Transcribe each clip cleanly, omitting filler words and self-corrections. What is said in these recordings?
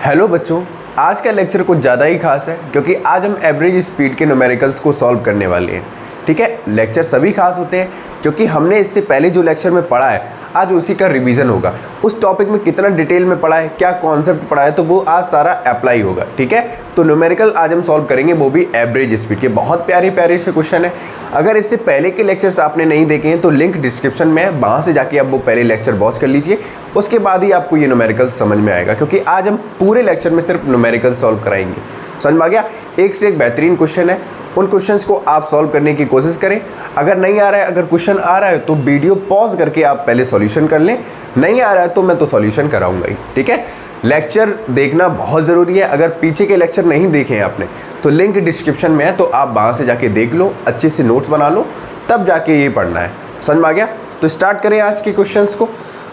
Hello बच्चों, आज का लेक्चर कुछ ज़्यादा ही खास है क्योंकि आज हम एवरेज स्पीड के न्यूमेरिकल्स को सॉल्व करने वाले हैं। ठीक है, लेक्चर सभी खास होते हैं क्योंकि हमने इससे पहले जो लेक्चर में पढ़ा है आज उसी का रिवीजन होगा। उस टॉपिक में कितना डिटेल में पढ़ा है, क्या कॉन्सेप्ट पढ़ा है, तो वो आज सारा अप्लाई होगा। ठीक है, तो न्यूमेरिकल आज हम सॉल्व करेंगे, वो भी एवरेज स्पीड के। बहुत प्यारे प्यारे से क्वेश्चन है। अगर इससे पहले के लेक्चर्स आपने नहीं देखे हैं तो लिंक डिस्क्रिप्शन में है, वहाँ से जाके आप वो पहले लेक्चर वॉच कर लीजिए। उसके बाद ही आपको ये न्यूमेरिकल समझ में आएगा क्योंकि आज हम पूरे लेक्चर में सिर्फ न्यूमेरिकल सॉल्व कराएंगे। समझ में आ गया? एक से एक बेहतरीन क्वेश्चन है, उन क्वेश्चंस को आप सॉल्व करने की कोशिश करें। अगर नहीं आ रहा है, अगर क्वेश्चन आ रहा है तो वीडियो पॉज करके आप पहले सॉल्यूशन कर लें। नहीं आ रहा है तो मैं तो सॉल्यूशन कराऊंगा ही। ठीक है, लेक्चर देखना बहुत ज़रूरी है। अगर पीछे के लेक्चर नहीं देखे हैं आपने तो लिंक डिस्क्रिप्शन में है, तो आप वहाँ से जाके देख लो, अच्छे से नोट्स बना लो, तब जाके ये पढ़ना है। समझ में आ गया? तो स्टार्ट करें आज के क्वेश्चंस को।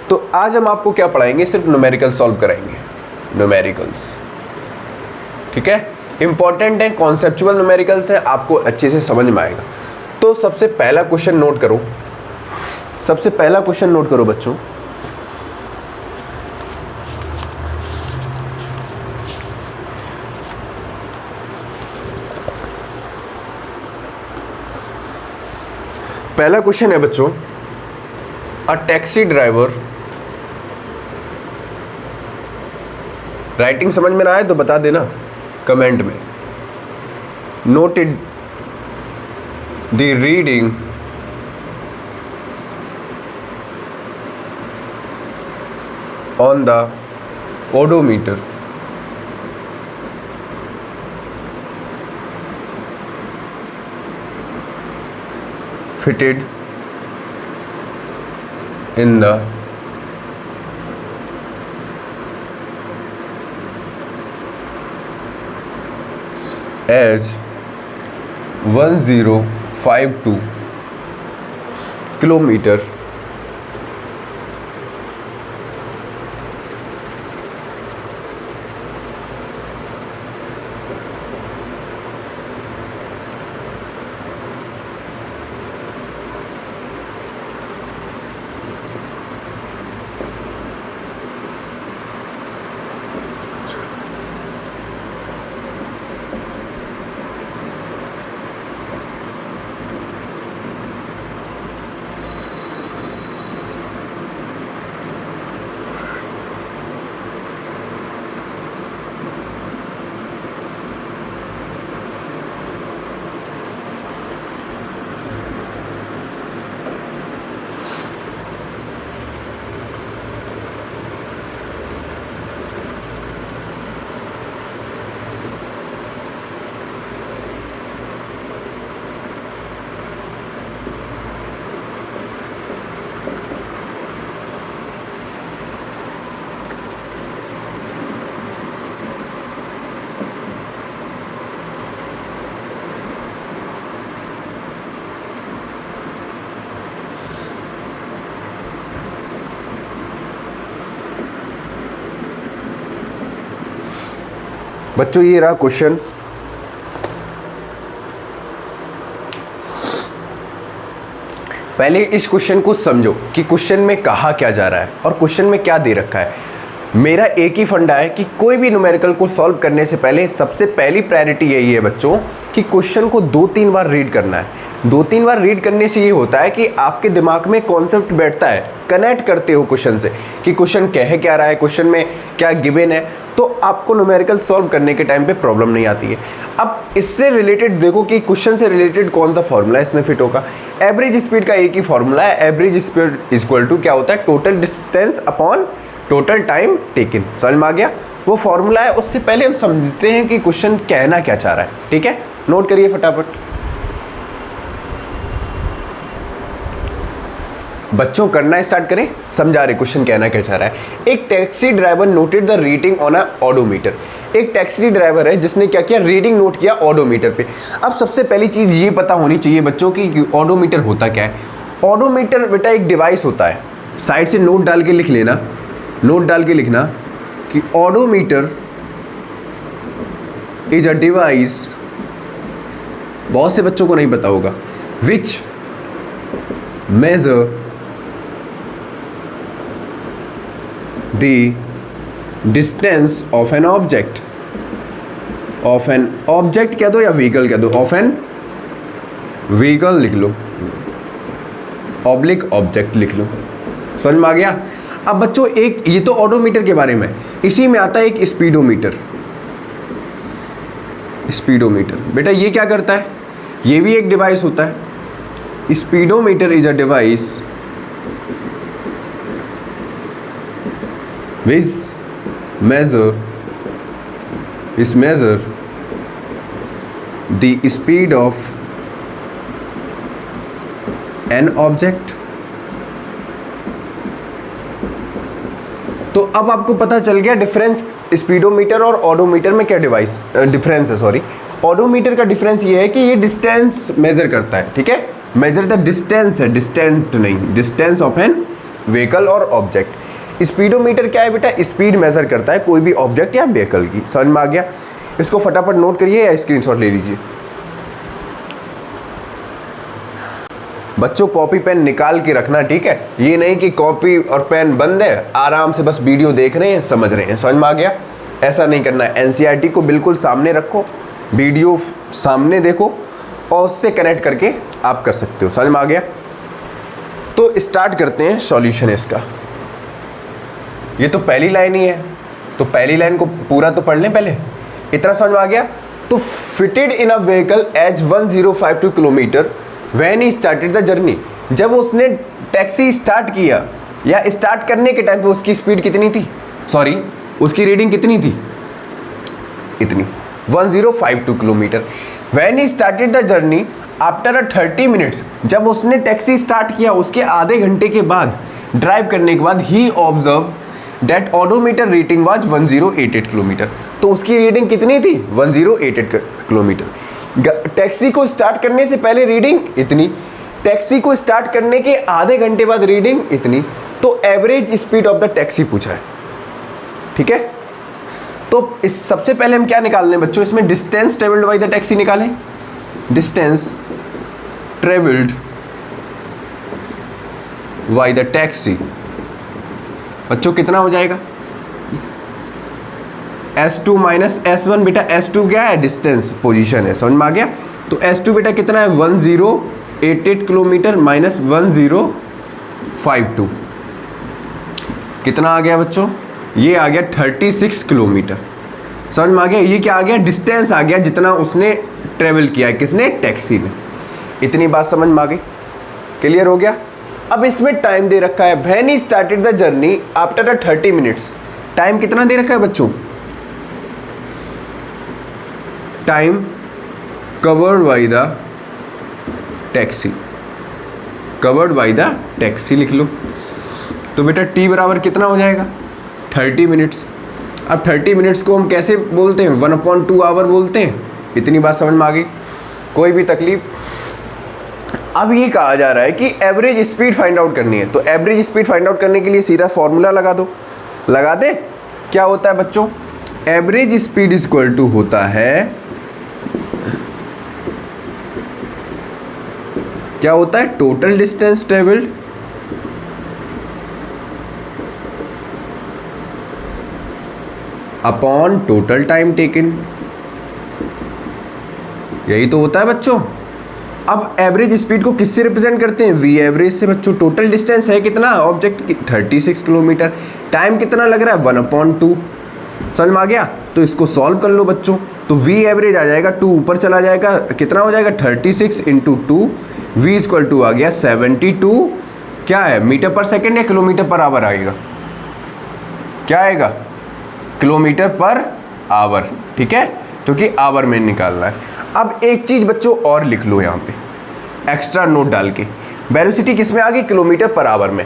तो आज हम आपको क्या पढ़ाएंगे, सिर्फ न्यूमेरिकल सॉल्व कराएंगे, न्यूमेरिकल्स। ठीक है, इंपॉर्टेंट है, कॉन्सेप्चुअल न्यूमेरिकल्स है, आपको अच्छे से समझ में आएगा। तो सबसे पहला क्वेश्चन नोट करो, सबसे पहला क्वेश्चन नोट करो बच्चों। पहला क्वेश्चन है बच्चों, अ टैक्सी ड्राइवर, राइटिंग समझ में ना आए तो बता देना कमेंट में। Noted the reading on the odometer fitted in the as 1052 kilometre बच्चों, ये रहा क्वेश्चन। पहले इस क्वेश्चन को समझो कि क्वेश्चन में कहा क्या जा रहा है और क्वेश्चन में क्या दे रखा है। मेरा एक ही फंडा है कि कोई भी न्यूमेरिकल को सॉल्व करने से पहले सबसे पहली प्रायोरिटी यही है बच्चों कि क्वेश्चन को 2-3 बार रीड करना है। 2-3 बार रीड करने से ये होता है कि आपके दिमाग में कॉन्सेप्ट बैठता है, कनेक्ट करते हो क्वेश्चन से कि क्वेश्चन कह क्या रहा है, क्वेश्चन में क्या गिवन है, तो आपको न्यूमेरिकल सॉल्व करने के टाइम पे प्रॉब्लम नहीं आती है। अब इससे रिलेटेड देखो कि क्वेश्चन से रिलेटेड कौन सा फॉर्मूला इसमें फिट होगा। एवरेज स्पीड का एक ही फॉर्मूला है, एवरेज स्पीड इक्वल टू क्या होता है, total distance upon total time taken. समझ में आ गया? वो फॉर्मूला है। उससे पहले हम समझते हैं कि क्वेश्चन कहना क्या चाह रहा है। ठीक है, नोट करिए फटाफट बच्चों, करना स्टार्ट करें। समझा रहे क्वेश्चन कहना क्या चाह रहा है। एक taxi driver noted the reading on a odometer. एक टैक्सी ड्राइवर है जिसने क्या किया, रीडिंग नोट किया ऑडोमीटर पे। अब सबसे पहली चीज ये पता होनी चाहिए बच्चों की ऑडोमीटर होता क्या है। ऑडोमीटर बेटा एक डिवाइस होता है, साइड से नोट डाल के लिख लेना, नोट डाल के लिखना कि ऑडोमीटर इज अ डिवाइस, बहुत से बच्चों को नहीं पता होगा, which measure the distance of an object, of an object कह दो या व्हीकल कह दो, ऑफ एन व्हीकल लिख लो, ऑब्लिक ऑब्जेक्ट लिख लो। समझ में आ गया? अब बच्चों एक ये तो ऑडोमीटर के बारे में, इसी में आता है एक स्पीडोमीटर। स्पीडोमीटर बेटा ये क्या करता है? ये भी एक डिवाइस होता है। Speedometer is a device which measure the speed of an object। तो अब आपको पता चल गया डिफरेंस स्पीडोमीटर और ऑडोमीटर में क्या डिफरेंस है। सॉरी, ऑडोमीटर का डिफरेंस ये है कि ये डिस्टेंस मेजर करता है, ठीक है, मेजर द डिस्टेंस है, डिस्टेंट नहीं, डिस्टेंस ऑफ एन व्हीकल और ऑब्जेक्ट। स्पीडोमीटर क्या है बेटा? स्पीड मेजर करता है कोई भी ऑब्जेक्ट या व्हीकल की। समझ में आ गया? इसको फटाफट नोट करिए या स्क्रीनशॉट ले लीजिए। बच्चों कॉपी पेन निकाल के रखना, ठीक है, ये नहीं कि कॉपी और पेन बंद है, आराम से बस वीडियो देख रहे हैं, समझ रहे हैं। समझ में आ गया? ऐसा नहीं करना है। एनसीईआरटी को बिल्कुल सामने रखो, वीडियो सामने देखो और उससे कनेक्ट करके आप कर सकते हो। समझ में आ गया? तो स्टार्ट करते हैं सॉल्यूशन इसका। ये तो पहली लाइन ही है, तो पहली लाइन को पूरा तो पढ़ लें पहले। इतना समझ में आ गया? तो fitted in a vehicle as 1052 kilometre when he started the journey. जब उसने टैक्सी स्टार्ट किया या स्टार्ट करने के टाइम पे उसकी स्पीड कितनी थी? सॉरी, उसकी रीडिंग कितनी थी? इतनी, 1052 kilometre. When he started the journey after 30 minutes, जब उसने टैक्सी स्टार्ट किया उसके आधे घंटे के बाद ड्राइव करने के बाद ही observe that odometer reading was 1088 kilometre. तो उसकी रीडिंग कितनी थी? 1088 किलोमीटर। टैक्सी को स्टार्ट करने से पहले रीडिंग इतनी, टैक्सी को स्टार्ट करने के आधे घंटे बाद रीडिंग इतनी। तो average speed of the taxi पूछा है, ठीक है। तो इस सबसे पहले हम क्या निकाल लें बच्चों? इसमें distance travelled by the taxi निकालें। Distance travelled by the taxi बच्चों कितना हो जाएगा? S2 minus S1। बेटा S2 क्या है? डिस्टेंस, पोजीशन है। समझ में आ गया? तो S2 बेटा कितना है? 1088 किलोमीटर माइनस 1052 कितना आ गया बच्चों? ये आ गया 36 किलोमीटर। समझ में आ गया? ये क्या आ गया? डिस्टेंस आ गया जितना उसने ट्रेवल किया है। किसने? टैक्सी ने। इतनी बात समझ में आ गई? क्लियर हो गया? अब इसमें टाइम दे रखा है when he started the journey after 30 minutes. Time कितना दे रखा है बच्चों? Time covered by the taxi, covered by the taxi लिख लो। तो बेटा टी बराबर कितना हो जाएगा? 30 मिनट्स। अब 30 मिनट्स को हम कैसे बोलते हैं? 1/2 आवर बोलते हैं। इतनी बात समझ में आ गई? कोई भी तकलीफ? अब ये कहा जा रहा है कि एवरेज स्पीड फाइंड आउट करनी है। तो एवरेज स्पीड फाइंड आउट करने के लिए सीधा फॉर्मूला लगा दो। लगा दे? क्या होता है बच्चों? Average speed is equal to होता है, क्या होता है? Total distance travelled upon total time taken. यही तो होता है बच्चों। अब एवरेज स्पीड को किससे रिप्रेजेंट करते हैं? वी एवरेज से बच्चों। टोटल डिस्टेंस है कितना ऑब्जेक्ट की? 36 किलोमीटर। टाइम कितना लग रहा है? 1/2। समझ में आ गया? तो इसको सॉल्व कर लो बच्चों। तो वी एवरेज आ जाएगा, 2 ऊपर चला जाएगा, कितना हो जाएगा? 36 इंटू 2। वी इक्वल टू आ गया 72, क्या है? मीटर पर सेकेंड या किलोमीटर पर आवर आएगा? क्या आएगा? किलोमीटर पर आवर, ठीक है, क्योंकि आवर में निकालना है। अब एक चीज़ बच्चों और लिख लो यहाँ पे, एक्स्ट्रा नोट डाल के। वेलोसिटी किस में आ गई? किलोमीटर पर आवर में।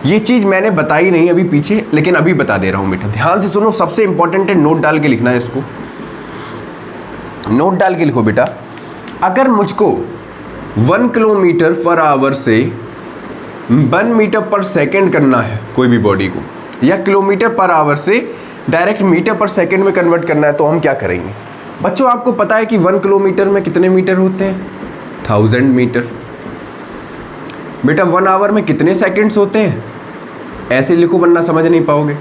ये चीज़ मैंने बताई नहीं अभी पीछे, लेकिन अभी बता दे रहा हूँ बेटा, ध्यान से सुनो। सबसे इंपॉर्टेंट है, नोट डाल के लिखना है इसको। नोट डाल के लिखो बेटा। अगर मुझको 1 किलोमीटर पर आवर से 1 मीटर पर सेकेंड करना है कोई भी बॉडी को, या किलोमीटर पर आवर से डायरेक्ट मीटर पर सेकेंड में कन्वर्ट करना है, तो हम क्या करेंगे बच्चों? आपको पता है कि 1 किलोमीटर में कितने मीटर होते हैं? 1000 मीटर। बेटा 1 आवर में कितने सेकंड्स होते हैं? ऐसे लिखो वरना समझ नहीं पाओगे।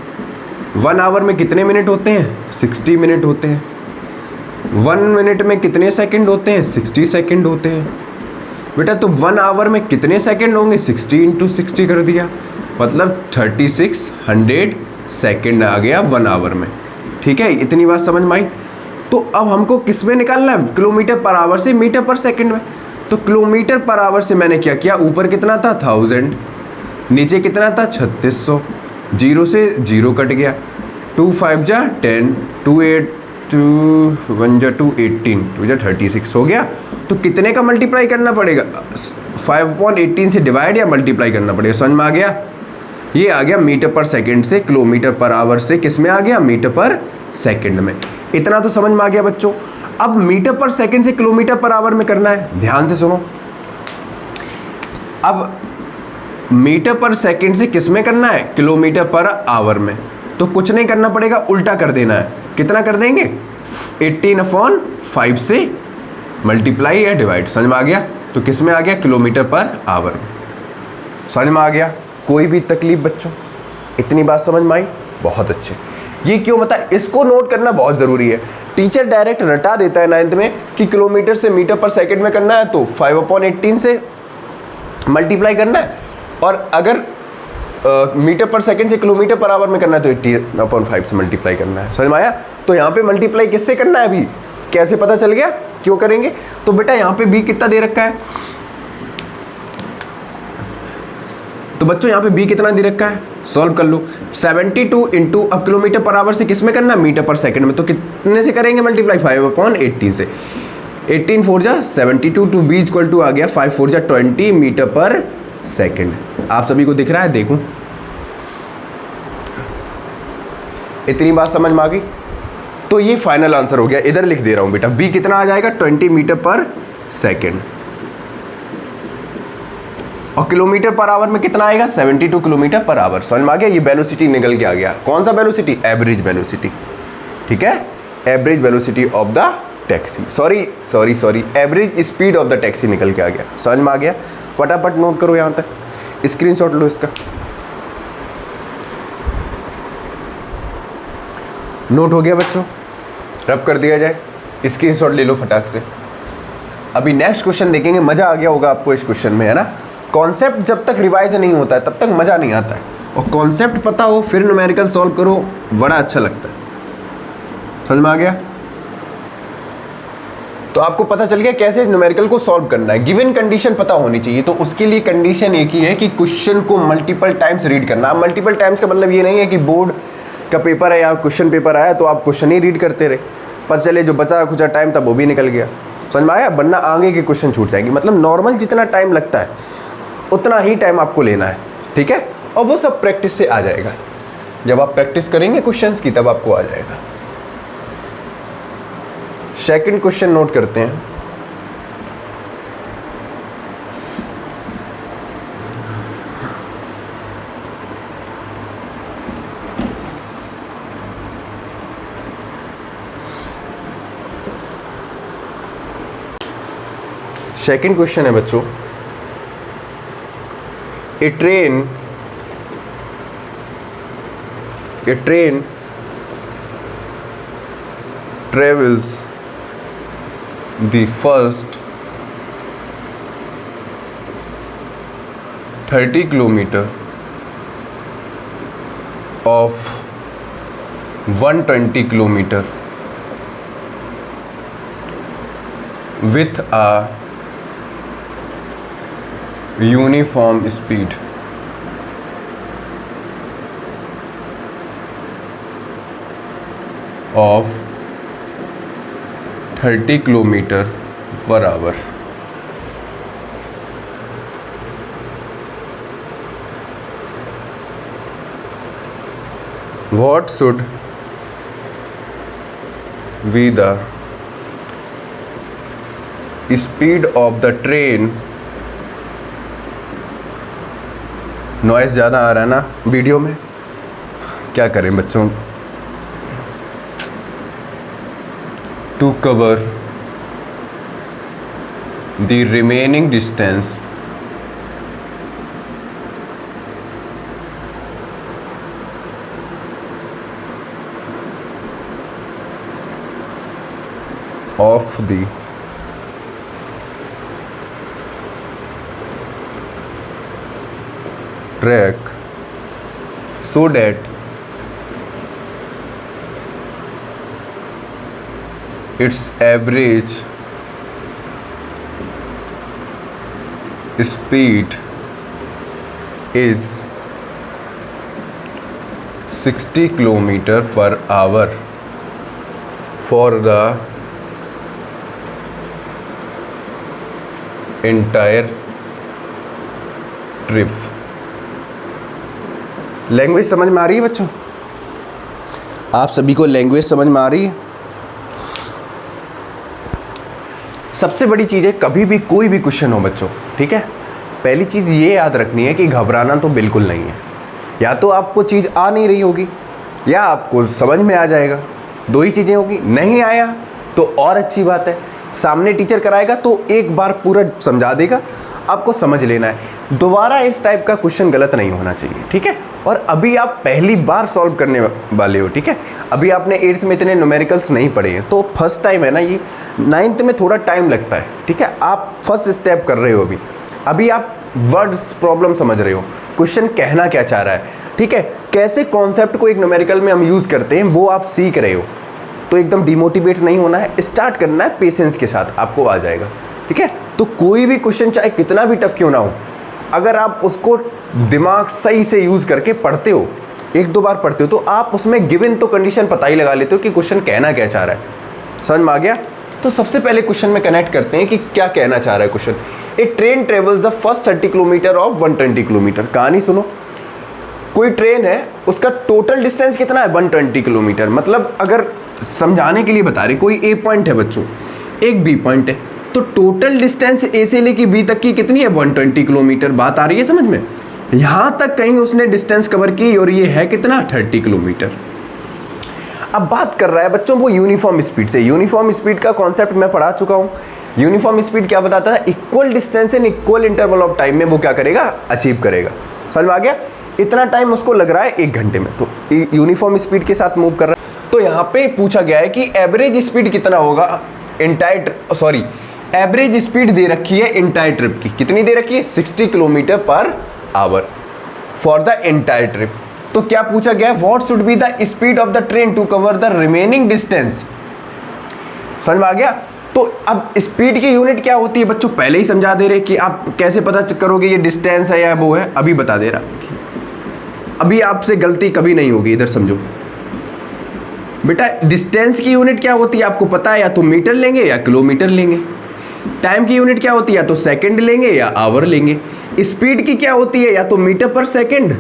1 आवर में कितने मिनट होते हैं? 60 मिनट होते हैं। 1 मिनट में कितने सेकंड होते हैं? 60 सेकंड होते हैं। बेटा तो 1 आवर में कितने सेकंड होंगे? 60 इंटू 60 कर दिया, मतलब 3600 सेकंड आ गया 1 आवर में। ठीक है, इतनी बात समझ में आई। तो अब हमको किस में निकालना है? किलोमीटर पर आवर से मीटर पर सेकंड में। तो किलोमीटर पर आवर से मैंने क्या किया, ऊपर कितना था 1000, नीचे कितना था 3600, 0 से 0 कट गया, 2 5 जा 10, 2 8 2 1 जा 2 18, 2 जा 36 हो गया। तो कितने का मल्टीप्लाई करना पड़ेगा? 5/18 से डिवाइड या मल्टीप्लाई करना पड़ेगा। समझ में आ गया? ये आ गया मीटर पर सेकंड से किलोमीटर पर आवर से किस में आ गया? मीटर पर सेकंड में। इतना तो समझ में आ गया बच्चों। अब मीटर पर सेकंड से किलोमीटर पर आवर में करना है, ध्यान से सुनो। अब मीटर पर सेकंड से किस में करना है? किलोमीटर पर आवर में। तो कुछ नहीं करना पड़ेगा, उल्टा कर देना है। कितना कर देंगे? 18/5 से मल्टीप्लाई या डिवाइड। समझ में आ गया? तो किस में आ गया? किलोमीटर पर आवर में। समझ में आ गया? कोई भी तकलीफ बच्चों? इतनी बात समझ में आई? बहुत अच्छे। ये क्यों बता, इसको नोट करना बहुत ज़रूरी है। टीचर डायरेक्ट रटा देता है 9th में कि किलोमीटर से मीटर पर सेकंड में करना है तो 5/18 से मल्टीप्लाई करना है, और अगर मीटर पर सेकंड से किलोमीटर पर आवर में करना है तो 18/5 से मल्टीप्लाई करना है। समझ में आया? तो यहाँ पे मल्टीप्लाई किससे करना है? अभी कैसे पता चल गया क्यों करेंगे? तो बेटा यहाँ पे b कितना दे रखा है? तो बच्चों यहाँ पे b कितना दे रखा है? सॉल्व कर लो। 72 इंटू, अब किलोमीटर पर आवर से किस में करना? मीटर पर सेकंड में। तो कितने से करेंगे मल्टीप्लाई? 5/18 से। 18 4 जा 72, टू b इक्वल टू आ गया 5 4 जा 20 मीटर पर सेकंड। आप सभी को दिख रहा है? देखूं, इतनी बात समझ में आ गई? तो ये फाइनल आंसर हो गया। इधर लिख दे रहा हूं बेटा, b कितना आ जाएगा? 20 मीटर पर सेकंड। और किलोमीटर पर आवर में कितना आएगा? 72 किलोमीटर पर आवर। समझ में आ गया? ये वेलोसिटी निकल के आ गया। कौन सा वेलोसिटी? Average velocity. ठीक है, average velocity of the taxi, sorry average speed of the taxi निकल के आ गया। समझ में आ गया? फटाफट नोट करो, यहाँ तक स्क्रीनशॉट लो इसका। नोट हो गया बच्चों? रब कर दिया जाए, स्क्रीनशॉट ले लो फटाक से। अभी नेक्स्ट क्वेश्चन देखेंगे, मज़ा आ गया होगा आपको इस क्वेश्चन में, है ना? कॉन्सेप्ट जब तक रिवाइज नहीं होता है तब तक मज़ा नहीं आता है, और कॉन्सेप्ट पता हो फिर न्यूमेरिकल सॉल्व करो, बड़ा अच्छा लगता है। समझ में आ गया? तो आपको पता चल गया कैसे न्यूमेरिकल को सॉल्व करना है। गिवन कंडीशन पता होनी चाहिए, तो उसके लिए कंडीशन एक ही है कि क्वेश्चन को मल्टीपल टाइम्स रीड करना। मल्टीपल टाइम्स का मतलब ये नहीं है कि बोर्ड का पेपर है या क्वेश्चन पेपर आया तो आप क्वेश्चन ही रीड करते रहे, पता चले जो बचा कुछ टाइम था वो भी निकल गया। समझ में आया? वरना आगे के क्वेश्चन छूट जाएंगे। मतलब नॉर्मल जितना टाइम लगता है उतना ही टाइम आपको लेना है, ठीक है? और वो सब प्रैक्टिस से आ जाएगा। जब आप प्रैक्टिस करेंगे क्वेश्चंस की तब आपको आ जाएगा। सेकंड क्वेश्चन नोट करते हैं। सेकंड क्वेश्चन है बच्चों, A train travels the first 30 kilometer of 120 kilometer with a uniform speed. Of 30 kilometer per hour. What should be the speed of the train? Noise ज़्यादा आ रहा है ना वीडियो में, क्या करें बच्चों? To cover the remaining distance of the track so that its average speed is 60 kilometer per hour for the entire trip। Language समझ में आ रही है बच्चों? आप सभी को लैंग्वेज समझ में आ रही है? सबसे बड़ी चीज़ है, कभी भी कोई भी क्वेश्चन हो बच्चों, ठीक है, पहली चीज़ ये याद रखनी है कि घबराना तो बिल्कुल नहीं है। या तो आपको चीज़ आ नहीं रही होगी या आपको समझ में आ जाएगा, दो ही चीज़ें होगी। नहीं आया तो और अच्छी बात है, सामने टीचर कराएगा तो एक बार पूरा समझा देगा, आपको समझ लेना है। दोबारा इस टाइप का क्वेश्चन गलत नहीं होना चाहिए, ठीक है। और अभी आप पहली बार सॉल्व करने वाले हो, ठीक है। अभी आपने 8th में इतने न्यूमेरिकल्स नहीं पढ़े हैं, तो फर्स्ट टाइम है ना ये। 9th में थोड़ा टाइम लगता है, ठीक है। आप फर्स्ट स्टेप कर रहे हो अभी आप वर्ड्स प्रॉब्लम समझ रहे हो, क्वेश्चन कहना क्या चाह रहा है, ठीक है। कैसे कॉन्सेप्ट को एक न्यूमेरिकल में हम यूज़ करते हैं वो आप सीख रहे हो। तो एकदम डिमोटिवेट नहीं होना है, स्टार्ट करना है पेशेंस के साथ, आपको आ जाएगा, ठीक है। तो कोई भी क्वेश्चन चाहे कितना भी टफ क्यों ना हो, अगर आप उसको दिमाग सही से यूज़ करके पढ़ते हो, एक दो बार पढ़ते हो, तो आप उसमें गिवन तो कंडीशन पता ही लगा लेते हो कि क्वेश्चन कहना क्या चाह रहा है। समझ में आ गया? तो सबसे पहले क्वेश्चन में कनेक्ट करते हैं कि क्या कहना चाह रहा है question. A train travels the first 30 kilometre of 120 kilometre. कहानी सुनो, कोई ट्रेन है, उसका टोटल डिस्टेंस कितना है? 120 किलोमीटर। मतलब अगर समझाने के लिए बता रहे, कोई ए पॉइंट है बच्चों, एक बी पॉइंट है, तो टोटल डिस्टेंस ए से लेके बी तक की कितनी है? 120 किलोमीटर। बात आ रही है समझ में? यहाँ तक कहीं उसने डिस्टेंस कवर की और ये है कितना? 30 किलोमीटर। अब बात कर रहा है बच्चों वो यूनिफॉर्म स्पीड से। यूनिफॉर्म स्पीड का कॉन्सेप्ट मैं पढ़ा चुका हूँ। यूनिफॉर्म स्पीड क्या बताता है? Equal distance in equal interval of time में वो क्या करेगा? अचीव करेगा। समझ में आ गया? इतना टाइम उसको लग रहा है 1 घंटे में, तो यूनिफॉर्म स्पीड के साथ मूव कर रहा है। तो यहाँ पे पूछा गया है कि एवरेज स्पीड कितना होगा एवरेज स्पीड दे रखी है इंटायर ट्रिप की। कितनी दे रखी है? 60 kilometre per hour for the entire trip. तो क्या पूछा गया? What should be the speed of the train to cover the remaining distance. समझ में आ गया? तो अब स्पीड की यूनिट क्या होती है बच्चों? पहले ही समझा दे रहे कि आप कैसे पता करोगे ये डिस्टेंस है या वो है, अभी बता दे रहा। अभी आपसे गलती कभी नहीं होगी, इधर समझो बेटा। डिस्टेंस की यूनिट क्या होती है आपको पता है? या तो मीटर लेंगे या किलोमीटर लेंगे। टाइम की यूनिट क्या होती है? या तो सेकंड लेंगे या आवर लेंगे। स्पीड की क्या होती है? या तो मीटर पर सेकंड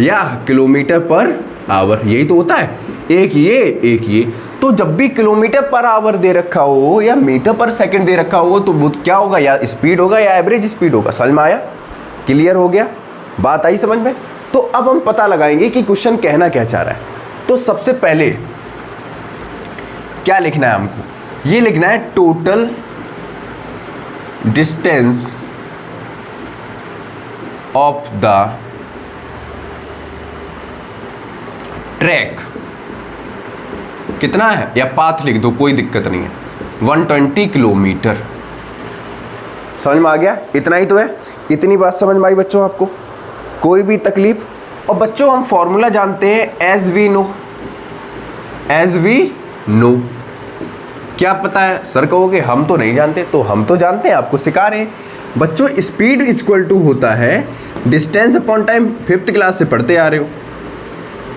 या किलोमीटर पर आवर। यही तो होता है, एक ये। तो जब भी किलोमीटर पर आवर दे रखा हो या मीटर पर सेकंड दे रखा हो, तो वो क्या होगा? या स्पीड होगा या एवरेज स्पीड होगा। समझ में आया? क्लियर हो गया? बात आई समझ में? तो अब हम पता लगाएंगे कि क्वेश्चन कहना क्या चाह रहा है। तो सबसे पहले क्या लिखना है हमको? ये लिखना है total distance of the track. कितना है? या पाथ लिख दो, कोई दिक्कत नहीं है। 120 किलोमीटर। समझ में आ गया? इतना ही तो है। इतनी बात समझ में आई बच्चों आपको? कोई भी तकलीफ? और बच्चों हम फॉर्मूला जानते हैं एज वी नो। क्या पता है? सर कहोगे हम तो नहीं जानते, तो हम तो जानते हैं, आपको सिखा रहे हैं बच्चों। स्पीड इक्वल टू होता है distance upon time. 5th class से पढ़ते आ रहे हो,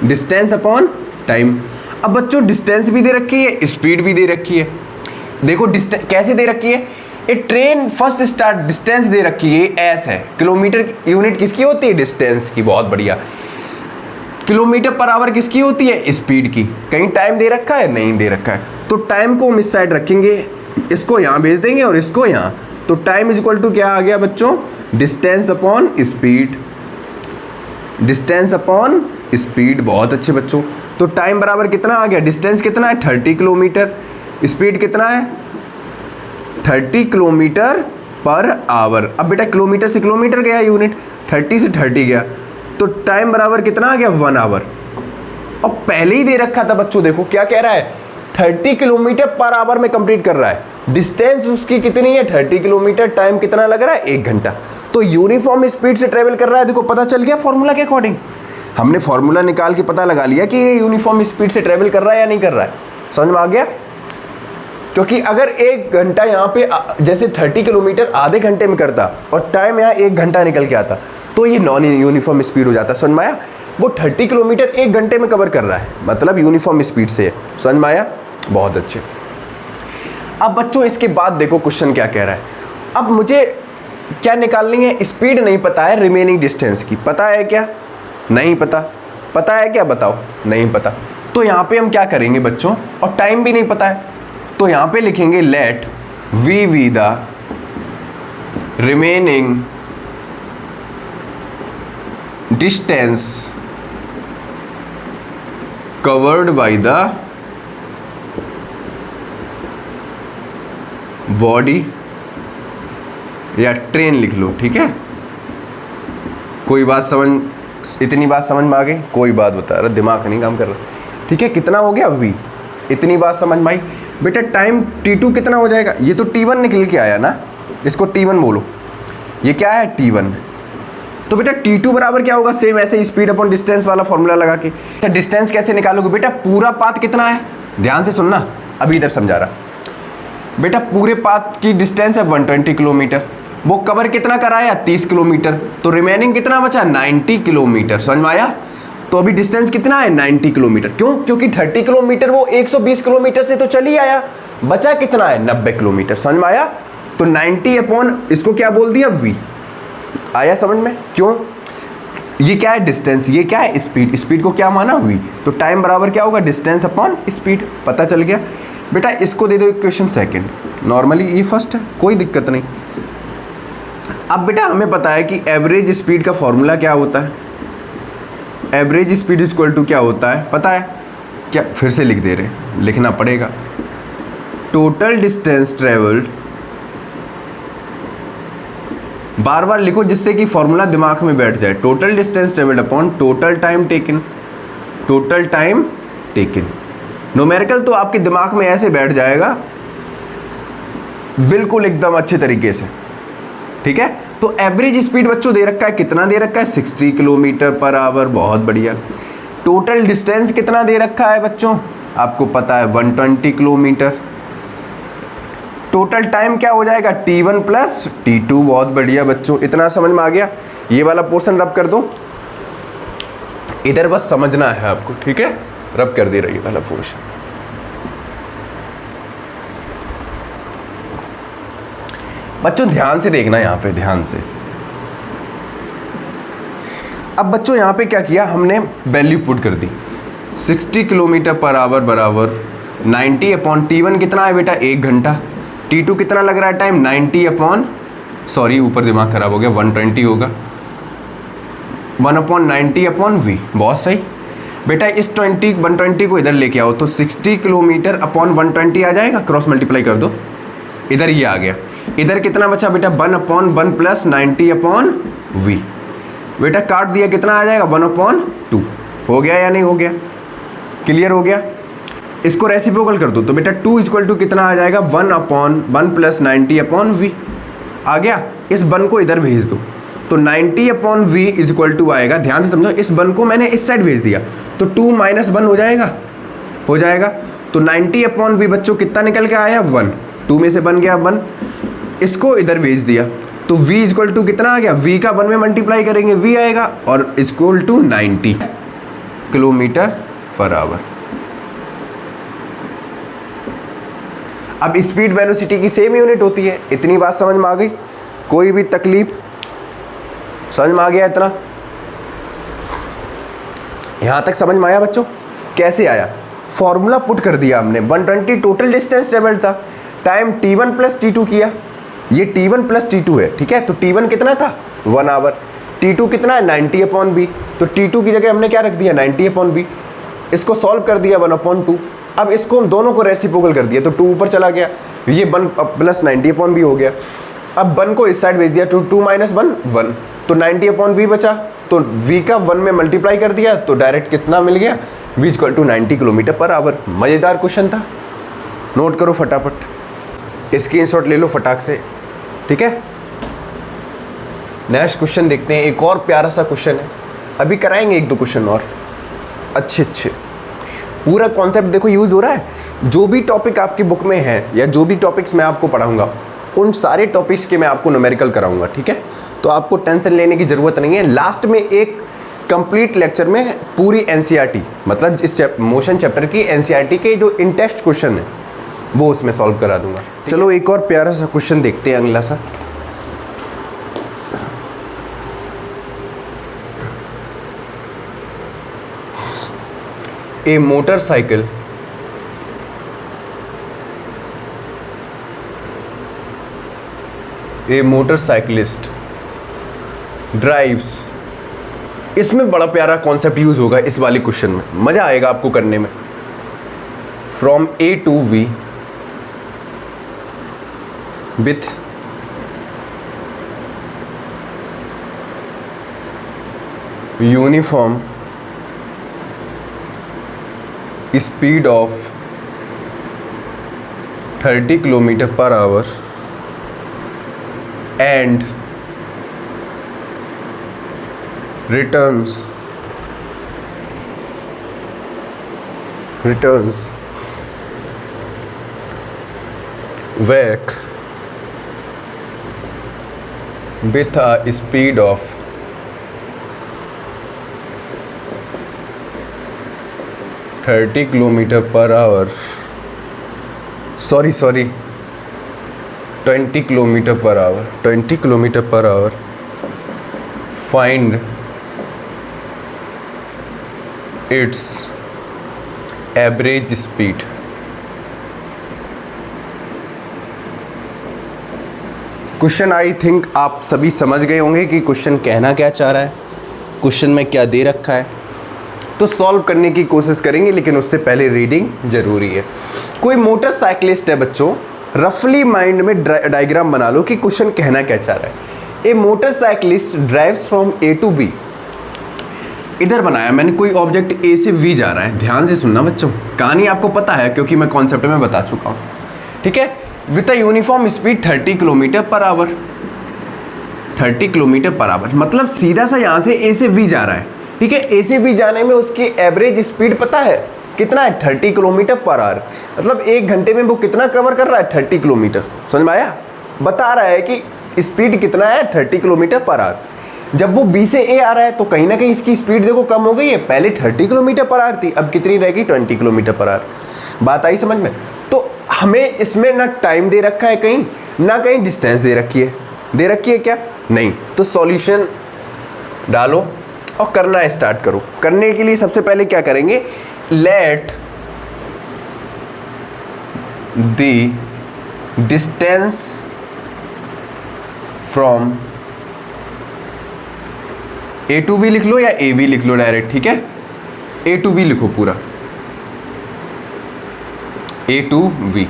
डिस्टेंस अपॉन टाइम। अब बच्चों डिस्टेंस भी दे रखी है, स्पीड भी दे रखी है। देखो डिस्टेंस कैसे दे रखी है? ए ट्रेन फर्स्ट स्टार्ट डिस्टेंस दे रखी है, एस है। किलोमीटर यूनिट किसकी होती है? डिस्टेंस की। बहुत बढ़िया। किलोमीटर पर आवर किसकी होती है? स्पीड की। कहीं टाइम दे रखा है? नहीं दे रखा है। तो टाइम को हम इस साइड रखेंगे, इसको यहाँ भेज देंगे और इसको यहाँ। तो टाइम इज इक्वल टू क्या आ गया बच्चों? Distance upon speed. Distance upon speed. बहुत अच्छे बच्चों। तो टाइम बराबर कितना आ गया? डिस्टेंस कितना है? 30 किलोमीटर। स्पीड कितना है? 30 किलोमीटर पर आवर। अब बेटा किलोमीटर से किलोमीटर गया यूनिट, 30 से 30 गया, तो टाइम बराबर कितना आ गया? 1 आवर। और पहले ही दे रखा था बच्चों, देखो क्या कह रहा है? 30 किलोमीटर पर आवर में कंप्लीट कर रहा है। डिस्टेंस उसकी कितनी है 30 किलोमीटर, टाइम कितना लग रहा है 1 घंटा। तो यूनिफॉर्म स्पीड से ट्रेवल कर रहा है। देखो पता चल गया फॉर्मूला के अकॉर्डिंग, हमने फॉर्मूला निकाल के पता लगा लिया कि ये यूनिफॉर्म स्पीड से ट्रेवल कर रहा है या नहीं कर रहा है। समझ में आ गया? क्योंकि अगर 1 घंटा यहाँ पे जैसे 30 किलोमीटर आधे घंटे में करता और टाइम यहाँ 1 घंटा निकल के आता तो ये नॉन यूनिफॉर्म स्पीड हो जाता। समझ में आया? वो 30 किलोमीटर 1 घंटे में कवर कर रहा है, मतलब यूनिफॉर्म स्पीड से है। समझ में आया? बहुत अच्छे। अब बच्चों इसके बाद देखो क्वेश्चन क्या कह रहा है। अब मुझे क्या निकालनी है, स्पीड नहीं पता है, रिमेनिंग डिस्टेंस की पता है क्या? नहीं पता। पता है क्या? बताओ। नहीं पता। तो यहाँ पे हम क्या करेंगे बच्चों, और टाइम भी नहीं पता है, तो यहाँ पे लिखेंगे let v be the remaining distance covered by the body, या ट्रेन लिख लो, ठीक है। कोई बात समझ, इतनी बात समझ में आ गई? कोई बात बता रहा, दिमाग नहीं काम कर रहा, ठीक है। कितना हो गया v, इतनी बात समझ में आई बेटा। टाइम t2 कितना हो जाएगा, ये तो t1 निकल के आया ना, इसको t1 बोलो। ये क्या है t1, तो बेटा t2 बराबर क्या होगा, सेम ऐसे स्पीड अपॉन डिस्टेंस वाला फॉर्मूला लगा के। अच्छा डिस्टेंस कैसे निकालोगे बेटा, पूरा पाथ कितना है, ध्यान से सुनना, अभी इधर समझा रहा बेटा। पूरे पाथ की डिस्टेंस है 120 किलोमीटर, वो कवर कितना कराया 30 किलोमीटर, तो रिमेनिंग कितना बचा 90 किलोमीटर। समझ में आया? तो अभी डिस्टेंस कितना है 90 किलोमीटर। क्यों? क्योंकि 30 किलोमीटर वो 120 किलोमीटर से तो चल ही आया, बचा कितना है 90 किलोमीटर। समझ में आया? तो 90 अपॉन इसको क्या बोल दिया v, आया समझ में? क्यों? ये क्या है डिस्टेंस, ये क्या है स्पीड, स्पीड को क्या माना v, तो टाइम बराबर क्या होगा डिस्टेंस अपॉन स्पीड। पता चल गया बेटा। इसको दे दो इक्वेशन सेकंड, नॉर्मली ये फर्स्ट है, कोई दिक्कत नहीं। अब बेटा हमें पता है कि एवरेज स्पीड का फॉर्मूला क्या होता है, average speed is equal to क्या होता है पता है क्या? फिर से लिख दे रहे, लिखना पड़ेगा। टोटल डिस्टेंस ट्रेवल्ड, बार बार लिखो जिससे कि फॉर्मूला दिमाग में बैठ जाए। Total distance travelled upon total time taken, total time taken. Numerical तो आपके दिमाग में ऐसे बैठ जाएगा बिल्कुल एकदम अच्छे तरीके से, ठीक है। तो एवरेज स्पीड बच्चों दे रखा है, कितना दे रखा है 60 किलोमीटर पर आवर, बहुत बढ़िया। टोटल डिस्टेंस कितना दे रखा है बच्चों, आपको पता है 120 किलोमीटर। टोटल टाइम क्या हो जाएगा t1 प्लस t2, बहुत बढ़िया बच्चों। इतना समझ में आ गया? ये वाला पोर्शन रब कर दो, इधर बस समझना है आपको, ठीक है। रब कर दे रही वाला पोर्शन। बच्चों ध्यान से देखना यहाँ पे, ध्यान से। अब बच्चों यहाँ पे क्या किया हमने, वैल्यू पुट कर दी 60 किलोमीटर पर आवर बराबर 90 अपॉन t1 कितना है बेटा 1 घंटा, t2 कितना लग रहा है टाइम 90 अपॉन, सॉरी ऊपर दिमाग खराब हो गया, 120 होगा, 1 अपॉन 90 अपॉन v। बहुत सही बेटा। इस 120 को इधर लेके आओ तो 60 किलोमीटर अपॉन 120 आ जाएगा, क्रॉस मल्टीप्लाई कर दो, इधर ये आ गया। इधर कितना बचा बेटा 1 अपॉन 1 प्लस 90 अपॉन v, बेटा काट दिया कितना आ जाएगा 1 अपॉन 2। हो गया या नहीं हो गया? क्लियर हो गया? इसको रेसिप्रोकल कर दो तो बेटा 2 इक्वल टू कितना आ जाएगा 1 अपॉन 1 प्लस 90 अपॉन v आ गया। इस 1 को इधर भेज दो तो 90 upon v is equal to आएगा, ध्यान से समझो, इस 1 को मैंने इस साइड भेज दिया तो 2 माइनस 1 हो जाएगा, हो जाएगा। तो 90 अपॉन v बच्चों कितना निकल के आया 1, 2 में से बन गया 1, इसको इधर भेज दिया तो v इक्वल टू कितना आ गया, v का 1 में मल्टीप्लाई करेंगे v आएगा और equal to 90 kilometre per hour. अब स्पीड वेलोसिटी की सेम यूनिट होती है। इतनी बात समझ में आ गई? कोई भी तकलीफ? समझ में आ गया इतना? यहां तक समझ में आया बच्चों? कैसे आया? फॉर्मूला पुट कर दिया हमने, 120 टोटल डिस्टेंस ट्रेवल्ड था, टाइम t1 प्लस t2 किया, ये t1 प्लस t2 है, ठीक है। तो t1 कितना था 1 आवर, t2 कितना है 90 अपॉन b, तो t2 की जगह हमने क्या रख दिया 90 अपॉन b। इसको सॉल्व कर दिया 1 अपॉन 2। अब इसको हम दोनों को रेसिप्रोकल कर दिया तो 2 ऊपर चला गया, ये 1 प्लस 90 अपॉन b हो गया। अब 1 को इस साइड भेज दिया तो 2 माइनस 1 1, तो 90 अपॉन b बचा, तो v का 1 में मल्टीप्लाई कर दिया तो डायरेक्ट कितना मिल गया v equal to 90 kilometre per hour. मज़ेदार क्वेश्चन था। नोट करो फटाफट, स्क्रीनशॉट ले लो फटाक से, ठीक है। नेक्स्ट क्वेश्चन देखते हैं, एक और प्यारा सा क्वेश्चन है, अभी कराएंगे एक दो क्वेश्चन और अच्छे। पूरा कॉन्सेप्ट देखो यूज़ हो रहा है। जो भी टॉपिक आपकी बुक में है या जो भी टॉपिक्स मैं आपको पढ़ाऊंगा उन सारे टॉपिक्स के मैं आपको न्यूमेरिकल कराऊंगा, ठीक है। तो आपको टेंशन लेने की ज़रूरत नहीं है। लास्ट में एक कंप्लीट लेक्चर में पूरी एनसीईआरटी, मतलब इस मोशन चैप्टर की एनसीईआरटी के जो इन टेस्ट क्वेश्चन है वो उसमें सॉल्व करा दूंगा। चलो एक और प्यारा सा क्वेश्चन देखते हैं, अगला सा। A motorcyclist drives, इसमें बड़ा प्यारा कॉन्सेप्ट यूज होगा इस वाली क्वेश्चन में, मजा आएगा आपको करने में। From A to V with uniform speed of 30 km/h and returns back with a speed of 30 km/h, sorry 20 km/h, find its average speed। Question I think आप सभी समझ गए होंगे कि क्वेश्चन कहना क्या चाह रहा है, क्वेश्चन में क्या दे रखा है। तो सॉल्व करने की कोशिश करेंगे, लेकिन उससे पहले रीडिंग जरूरी है। कोई मोटरसाइकिलिस्ट है बच्चों, रफली माइंड में डायग्राम बना लो कि क्वेश्चन कहना क्या चाह रहा है। A motorcyclist drives from A to B, इधर बनाया मैंने, कोई ऑब्जेक्ट ए से वी जा रहा है। ध्यान से सुनना बच्चों, कहानी आपको पता है क्योंकि मैं कॉन्सेप्ट में बता चुका हूँ, ठीक है। With a uniform speed 30 km/h, 30 km/h, मतलब सीधा सा यहाँ से ए से वी जा रहा है, ठीक है। ए से बी जाने में उसकी एवरेज स्पीड पता है कितना है, 30 km/h। मतलब 1 घंटे में वो कितना कवर कर रहा है, 30 किलोमीटर। समझ में आया? बता रहा है कि स्पीड कितना है, 30 km/h। जब वो बी से ए आ रहा है तो कहीं ना कहीं इसकी स्पीड देखो कम हो गई है। पहले 30 km/h थी, अब कितनी रहेगी, 20 km/h। बात आई समझ में? तो हमें इसमें ना टाइम दे रखा है कहीं, ना कहीं डिस्टेंस दे रखी है। दे रखी है क्या? नहीं। तो सॉल्यूशन डालो और करना स्टार्ट करो। करने के लिए सबसे पहले क्या करेंगे, let the distance from A to B लिख लो या ए बी लिख लो डायरेक्ट, ठीक है। ए टू बी लिखो पूरा, ए टू वी,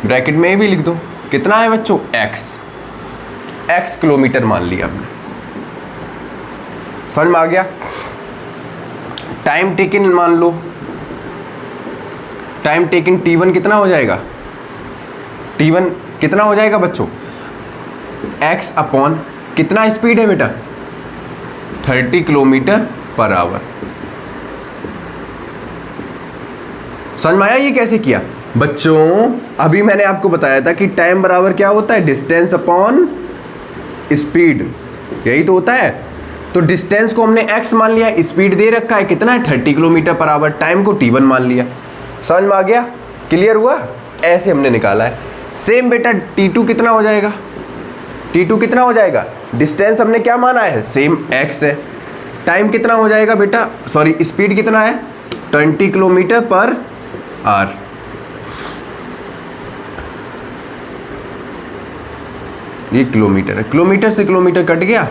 ब्रैकेट में ए भी लिख दो। कितना है बच्चों, एक्स किलोमीटर मान लिया हमने। समझ में आ गया? टाइम टेकन मान लो, टाइम टेकन T1 कितना हो जाएगा, T1 कितना हो जाएगा बच्चों, x अपॉन कितना स्पीड है बेटा, 30 km/h। समझ में आया ये कैसे किया बच्चों? अभी मैंने आपको बताया था कि टाइम बराबर क्या होता है, डिस्टेंस अपॉन स्पीड, यही तो होता है। तो डिस्टेंस को हमने x मान लिया, स्पीड दे रखा है कितना है, 30 km/h, टाइम को T1 मान लिया। समझ में आ गया? क्लियर हुआ? ऐसे हमने निकाला है। सेम बेटा T2 कितना हो जाएगा, T2 कितना हो जाएगा, डिस्टेंस हमने क्या माना है, सेम x है। टाइम कितना हो जाएगा बेटा, सॉरी स्पीड कितना है, 20 km/h। ये किलोमीटर है, किलोमीटर से किलोमीटर कट गया,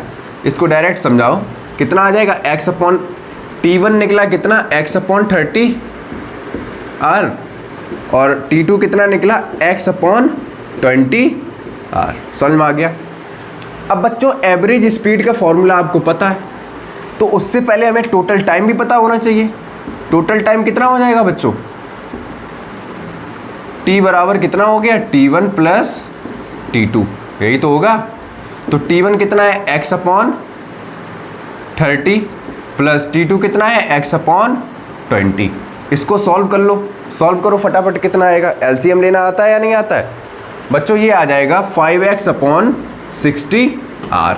इसको डायरेक्ट समझाओ कितना आ जाएगा, x अपॉन T1 निकला कितना, x अपॉन 30 r, और T2 कितना निकला, x अपॉन 20 r। समझ में आ गया? अब बच्चों एवरेज स्पीड का फॉर्मूला आपको पता है, तो उससे पहले हमें टोटल टाइम भी पता होना चाहिए। टोटल टाइम कितना हो जाएगा बच्चों, t बराबर कितना हो गया, t1 प्लस t2, यही तो होगा। तो t1 कितना है, x अपॉन 30 प्लस t2 कितना है, x अपॉन 20। इसको सॉल्व कर लो, सॉल्व करो फटाफट, कितना आएगा। एलसीएम लेना आता है या नहीं आता है बच्चों, ये आ जाएगा 5x अपॉन 60r।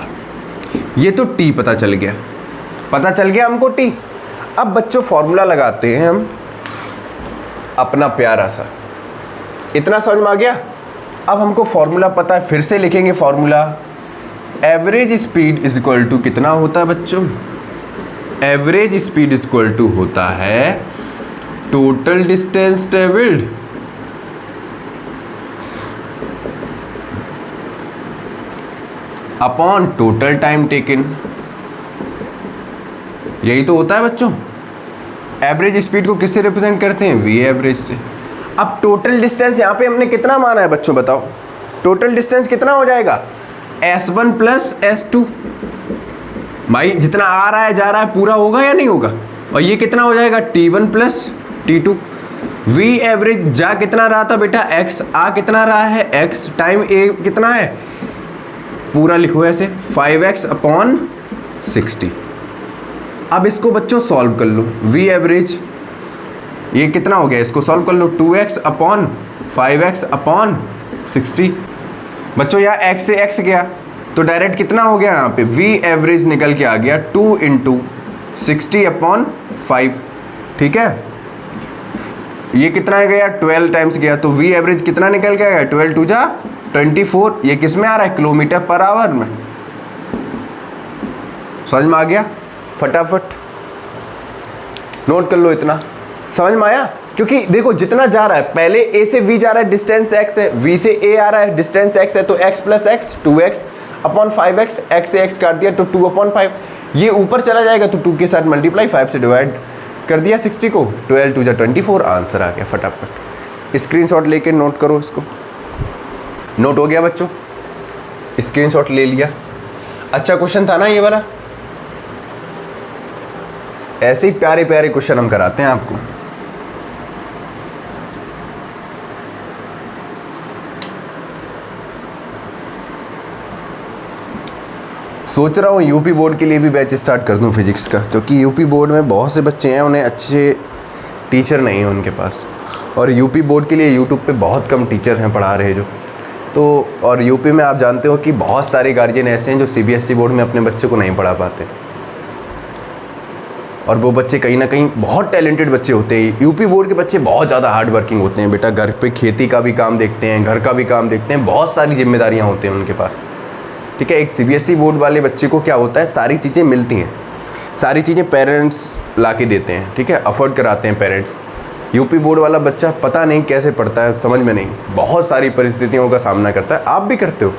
ये तो t पता चल गया, पता चल गया हमको t। अब बच्चों फॉर्मूला लगाते हैं हम अपना प्यारा सा, इतना समझ में आ गया। अब हमको फॉर्मूला पता है, फिर से लिखेंगे formula. Average speed is equal to कितना होता है बच्चों, average speed is equal to होता है total distance travelled upon total time taken, यही तो होता है बच्चों। एवरेज स्पीड को किससे रिप्रेजेंट करते हैं, वी एवरेज से। अब टोटल डिस्टेंस यहाँ पे हमने कितना माना है बच्चों, बताओ टोटल डिस्टेंस कितना हो जाएगा, S1 प्लस S2। भाई जितना आ रहा है जा रहा है पूरा होगा या नहीं होगा, और ये कितना हो जाएगा T1 plus T2। V average जा कितना रहा था बेटा, x, आ कितना रहा है x, टाइम a कितना है, पूरा लिखो ऐसे 5x अपॉन 60। अब इसको बच्चों सॉल्व कर लो, वी एवरेज ये कितना हो गया, इसको सॉल्व कर लो 2x अपॉन 5x अपॉन 60। बच्चों यहाँ x से x गया तो डायरेक्ट कितना हो गया, यहाँ पे वी एवरेज निकल के आ गया 2 इंटू 60 अपॉन 5। ठीक है, ये कितना गया 12 टाइम्स गया, तो वी एवरेज कितना निकल के आया, 12 2 जा 24। ये किस में आ रहा है, किलोमीटर पर आवर में। समझ में आ गया, फटाफट नोट कर लो, इतना समझ में आया। क्योंकि देखो जितना जा रहा है, पहले a से v जा रहा है, डिस्टेंस x है, v से a आ रहा है, डिस्टेंस x है, तो x plus x 2x upon 5x, x से x काट दिया तो 2 अपॉन 5। ये ऊपर चला जाएगा तो 2 के साथ मल्टीप्लाई, 5 से डिवाइड कर दिया 60 को, 12 2 जा 24, आंसर आ गया। फटाफट स्क्रीनशॉट लेके नोट करो इसको। नोट हो गया बच्चों, स्क्रीनशॉट ले लिया। अच्छा क्वेश्चन था ना ये वाला, ऐसे ही प्यारे प्यारे क्वेश्चन हम कराते हैं आपको। सोच रहा हूँ यूपी बोर्ड के लिए भी बैच स्टार्ट कर दूँ फिजिक्स का, क्योंकि यूपी बोर्ड में बहुत से बच्चे हैं, उन्हें अच्छे टीचर नहीं हैं उनके पास, और यूपी बोर्ड के लिए यूट्यूब पे बहुत कम टीचर हैं पढ़ा रहे जो तो। और यूपी में आप जानते हो कि बहुत सारे गार्जियन ऐसे हैं जो सीबीएसई बोर्ड में अपने बच्चे को नहीं पढ़ा पाते, और वो बच्चे कहीं ना कहीं बहुत टैलेंटेड बच्चे होते हैं। यूपी बोर्ड के बच्चे बहुत ज़्यादा हार्ड वर्किंग होते हैं बेटा, घर पे खेती का भी काम देखते हैं, घर का भी काम देखते हैं, बहुत सारी जिम्मेदारियां होती हैं उनके पास। ठीक है, एक सीबीएसई बोर्ड वाले बच्चे को क्या होता है, सारी चीज़ें मिलती हैं, सारी चीज़ें पेरेंट्स ला के देते हैं, ठीक है, अफोर्ड कराते हैं पेरेंट्स। यूपी बोर्ड वाला बच्चा पता नहीं कैसे पढ़ता है, समझ में नहीं, बहुत सारी परिस्थितियों का सामना करता है। आप भी करते हो,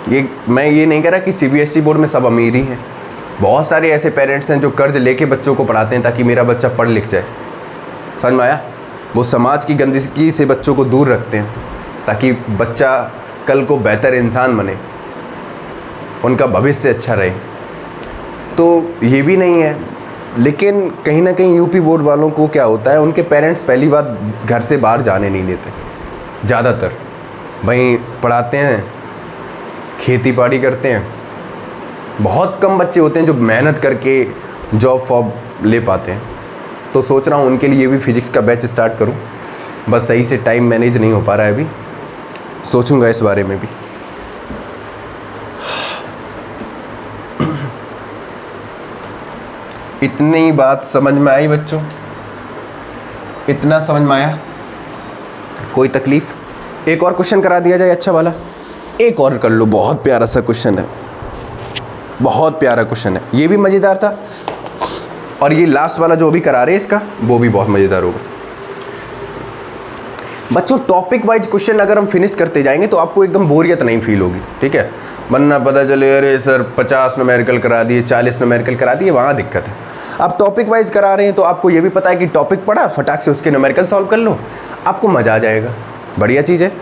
ये मैं ये नहीं कह रहा कि सीबीएसई बोर्ड में सब अमीर ही हैं। बहुत सारे ऐसे पेरेंट्स हैं जो कर्ज लेके बच्चों को पढ़ाते हैं ताकि मेरा बच्चा पढ़ लिख जाए। समझ में आया, वो समाज की गंदगी से बच्चों को दूर रखते हैं ताकि बच्चा कल को बेहतर इंसान बने, उनका भविष्य अच्छा रहे। तो ये भी नहीं है, लेकिन कहीं ना कहीं यूपी बोर्ड वालों को क्या होता है, उनके पेरेंट्स पहली बात घर से बाहर जाने नहीं देते ज़्यादातर, वहीं पढ़ाते हैं, खेती बाड़ी करते हैं। बहुत कम बच्चे होते हैं जो मेहनत करके जॉब फॉब ले पाते हैं। तो सोच रहा हूँ उनके लिए भी फिजिक्स का बैच स्टार्ट करूँ, बस सही से टाइम मैनेज नहीं हो पा रहा है अभी, सोचूंगा इस बारे में भी। इतनी बात समझ में आई बच्चों, इतना समझ में आया, कोई तकलीफ? एक और क्वेश्चन करा दिया जाए अच्छा वाला, एक और कर लो, बहुत प्यारा सा क्वेश्चन है, बहुत प्यारा क्वेश्चन है, ये भी मज़ेदार था, और ये लास्ट वाला जो अभी करा रहे हैं इसका, वो भी बहुत मज़ेदार होगा। बच्चों टॉपिक वाइज क्वेश्चन अगर हम फिनिश करते जाएंगे तो आपको एकदम बोरियत नहीं फील होगी, ठीक है, वरना पता चले अरे सर 50 न्यूमेरिकल करा दिए, 40 न्यूमेरिकल करा दिए, वहाँ दिक्कत है। अब टॉपिक वाइज करा रहे हैं तो आपको ये भी पता है कि टॉपिक पढ़ा, फटाक से उसके न्यूमेरिकल सॉल्व कर लो, आपको मज़ा आ जाएगा, बढ़िया चीज़ है।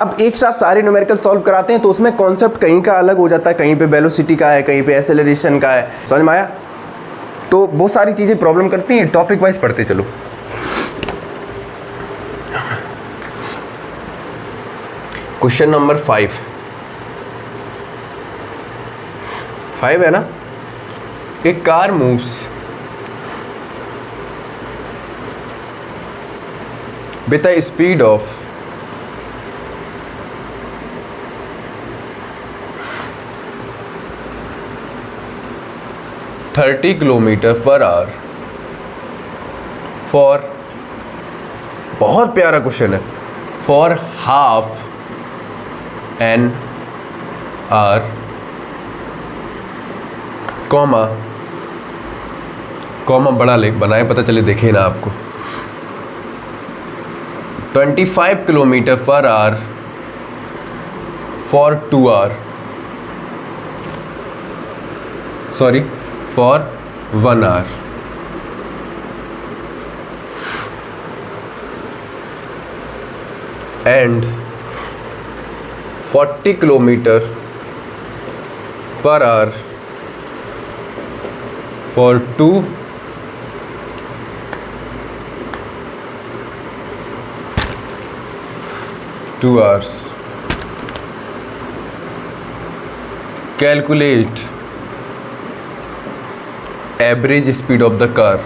अब एक साथ सारे न्यूमेरिकल सॉल्व कराते हैं तो उसमें कॉन्सेप्ट कहीं का अलग हो जाता है, कहीं पे वेलोसिटी का है, कहीं पे एक्सेलरेशन का है, समझ में आया? तो बहुत सारी चीज़ें प्रॉब्लम करती हैं, टॉपिक वाइज पढ़ते चलो। क्वेश्चन नंबर 5 है ना। A car moves with a speed of 30 kilometre per hour for, बहुत प्यारा क्वेश्चन है, for half an hour, comma बड़ा लेख बनाए, पता चले देखे ना आपको। 25 kilometre per hour for 2 hour, sorry for 1 hour. And 40 kilometre per hour for 2 hours. Calculate average speed of the car.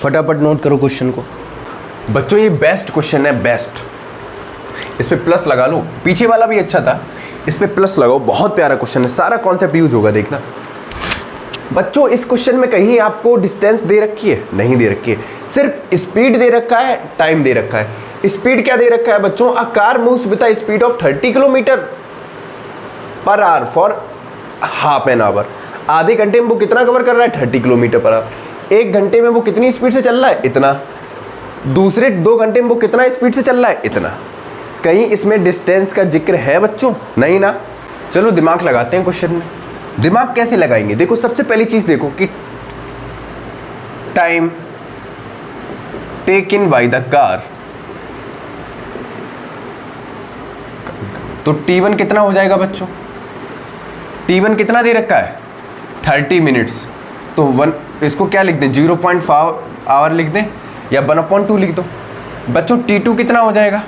फटाफट नोट करो क्वेश्चन को बच्चों, ये बेस्ट क्वेश्चन है, बेस्ट। इस पे प्लस लगा लो, पीछे वाला भी अच्छा था, इस पे प्लस लगाओ, बहुत प्यारा क्वेश्चन है, सारा कॉन्सेप्ट यूज होगा, देखना। बच्चों इस क्वेश्चन में कहीं आपको डिस्टेंस दे रखी है? नहीं दे रखी है, सिर्फ स्पीड दे रखा है, टाइम दे रखा है। स्पीड क्या दे रखा है बच्चों? A car moves with a speed of 30 kilometre per hour for half an our. आधे घंटे में वो कितना कवर कर रहा है? 30 किलोमीटर पर आवर। 1 घंटे में वो कितनी स्पीड से चल रहा है? इतना। दूसरे 2 घंटे में वो कितना स्पीड से चल रहा है? इतना। कहीं इसमें डिस्टेंस का जिक्र है बच्चों? नहीं ना। चलो दिमाग लगाते हैं क्वेश्चन में। दिमाग कैसे लगाएंगे? देखो सबसे पहली चीज देखो कि time taken by the car, तो T1 कितना हो जाएगा बच्चों? T1 कितना दे रखा है? 30 मिनट्स। तो 1 इसको क्या लिख दें? 0.5 आवर लिख दें या 1/2 लिख दो। बच्चों T2 कितना हो जाएगा?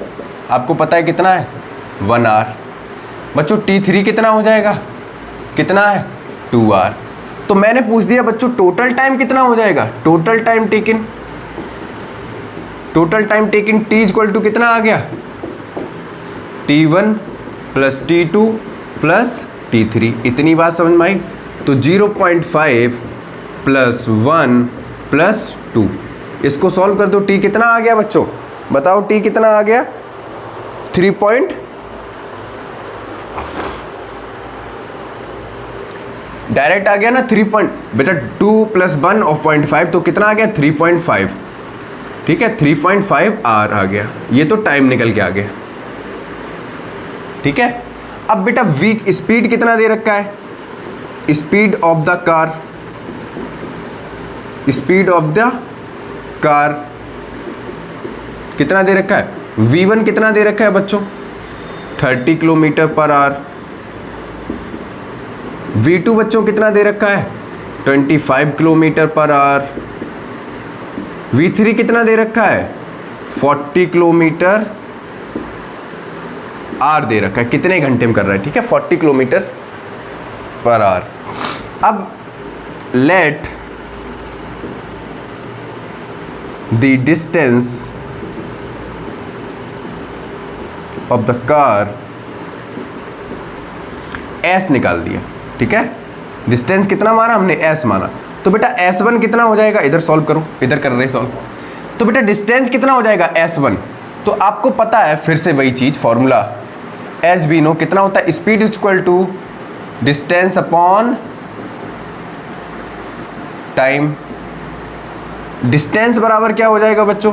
आपको पता है कितना है? 1 आवर। बच्चों T3 कितना हो जाएगा? कितना है? 2 आवर। तो मैंने पूछ दिया बच्चों टोटल टाइम कितना हो जाएगा? Total time taken T equal to कितना आ गया? T1 plus T2 plus T3। इतनी बात समझ में आई? तो 0.5 प्लस 1 प्लस 2, इसको सॉल्व कर दो। T कितना आ गया बच्चों? बताओ T कितना आ गया? 3 डायरेक्ट आ गया ना 3 बेटा 2 प्लस 1 और 0.5 तो कितना आ गया? 3.5। ठीक है, 3.5 आवर आ गया। ये तो टाइम निकल के आ गया। ठीक है, अब बेटा वीक स्पीड कितना दे रखा है? Speed of the car, speed of the car कितना दे रखा है? V1 कितना दे रखा है बच्चों? 30 किलोमीटर पर आवर। V2 बच्चों कितना दे रखा है? 25 किलोमीटर पर आवर। V3 कितना दे रखा है? 40 किलोमीटर आवर दे रखा है। कितने घंटे में कर रहा है? ठीक है, 40 किलोमीटर पर आवर। अब let the distance of the car S निकाल दिया। ठीक है, डिस्टेंस कितना माना हमने? S माना। तो बेटा S1 कितना हो जाएगा? इधर सॉल्व करो, इधर कर रहे सॉल्व। तो बेटा डिस्टेंस कितना हो जाएगा? S1। तो आपको पता है फिर से वही चीज, फॉर्मूला एज वी नो कितना होता है? Speed equal to distance upon time. Distance बराबर क्या हो जाएगा बच्चों?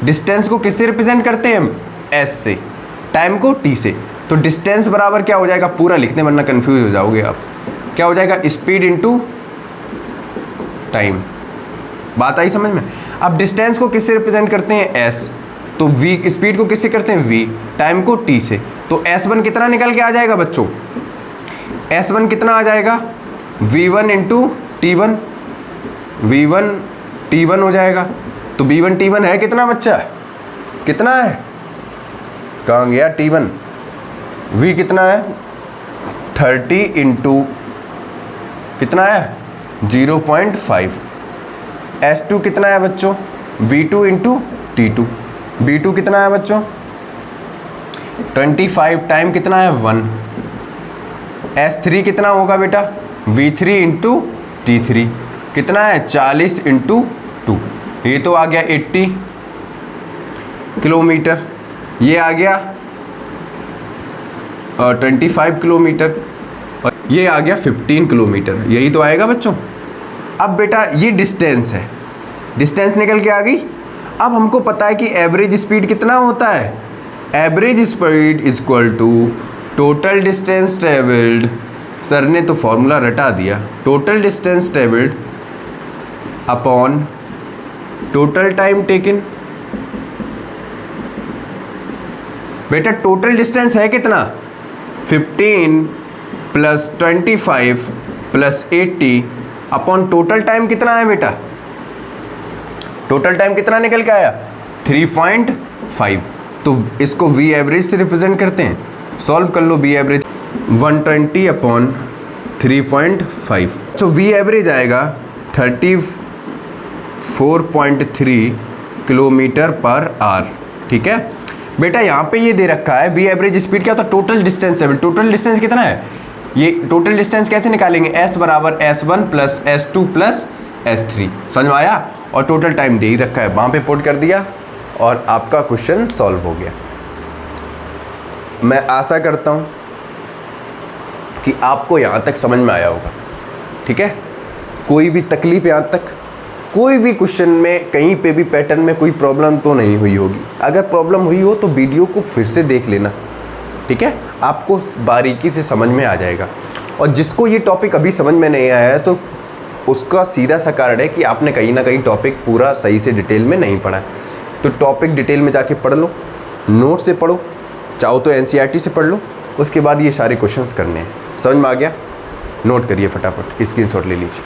डिस्टेंस को किससे रिप्रेजेंट करते हैं हम? S से। टाइम को T से। तो डिस्टेंस बराबर क्या हो जाएगा? पूरा लिखने वरना कंफ्यूज हो जाओगे आप। क्या हो जाएगा? Speed into time. बात आई समझ में? अब डिस्टेंस को किससे रिप्रेजेंट करते हैं? S। तो V स्पीड को किससे करते हैं? V। टाइम को T से। तो S1 कितना निकल के आ जाएगा बच्चों? S1 कितना आ जाएगा, V1 into T1, V1 T1 हो जाएगा। तो V1 T1 है कितना बच्चा, कितना है, कहाँ गया T1, V कितना है 30 इंटू कितना है 0.5। S2 कितना है बच्चों, V2 इंटू T2, B2 कितना है बच्चों 25 टाइम कितना है 1। S3 कितना होगा बेटा, V3 इंटू T3 कितना है 40 इंटू 2, ये तो आ गया 80 किलोमीटर, ये आ गया 25 किलोमीटर, और ये आ गया 15 किलोमीटर, यही तो आएगा बच्चों। अब बेटा ये डिस्टेंस है, डिस्टेंस निकल के आ गई। अब हमको पता है कि एवरेज स्पीड कितना होता है, average speed is equal to total distance travelled, sir ने तो फॉर्मूला रटा दिया, total distance travelled upon total time taken. बेटा टोटल डिस्टेंस है कितना 15 plus 25 plus 80 upon total time कितना है बेटा, टोटल टाइम कितना निकल के आया 3.5। तो इसको V एवरेज से रिप्रेजेंट करते हैं, सॉल्व कर लो। V एवरेज 120 अपॉन 3.5, तो V एवरेज आएगा 34.3 किलोमीटर पर आवर। ठीक है बेटा, यहाँ पे ये दे रखा है V एवरेज स्पीड क्या होता है, टोटल डिस्टेंस है। टोटल डिस्टेंस कितना है, ये टोटल डिस्टेंस कैसे निकालेंगे, S बराबर S1 plus S2 plus S3, समझ में आया। और टोटल टाइम दे ही रखा है, वहाँ पे पुट कर दिया और आपका क्वेश्चन सॉल्व हो गया। मैं आशा करता हूँ कि आपको यहाँ तक समझ में आया होगा। ठीक है, कोई भी तकलीफ यहाँ तक, कोई भी क्वेश्चन में कहीं पे भी पैटर्न में कोई प्रॉब्लम तो नहीं हुई होगी। अगर प्रॉब्लम हुई हो तो वीडियो को फिर से देख लेना, ठीक है, आपको बारीकी से समझ में आ जाएगा। और जिसको ये टॉपिक अभी समझ में नहीं आया है तो उसका सीधा सा कारण है कि आपने कहीं ना कहीं टॉपिक पूरा सही से डिटेल में नहीं पढ़ा है। तो टॉपिक डिटेल में जाके पढ़ लो, नोट से पढ़ो, चाहो तो NCERT से पढ़ लो, उसके बाद ये सारे क्वेश्चंस करने हैं। समझ में आ गया, नोट करिए फटाफट, स्क्रीनशॉट ले लीजिए।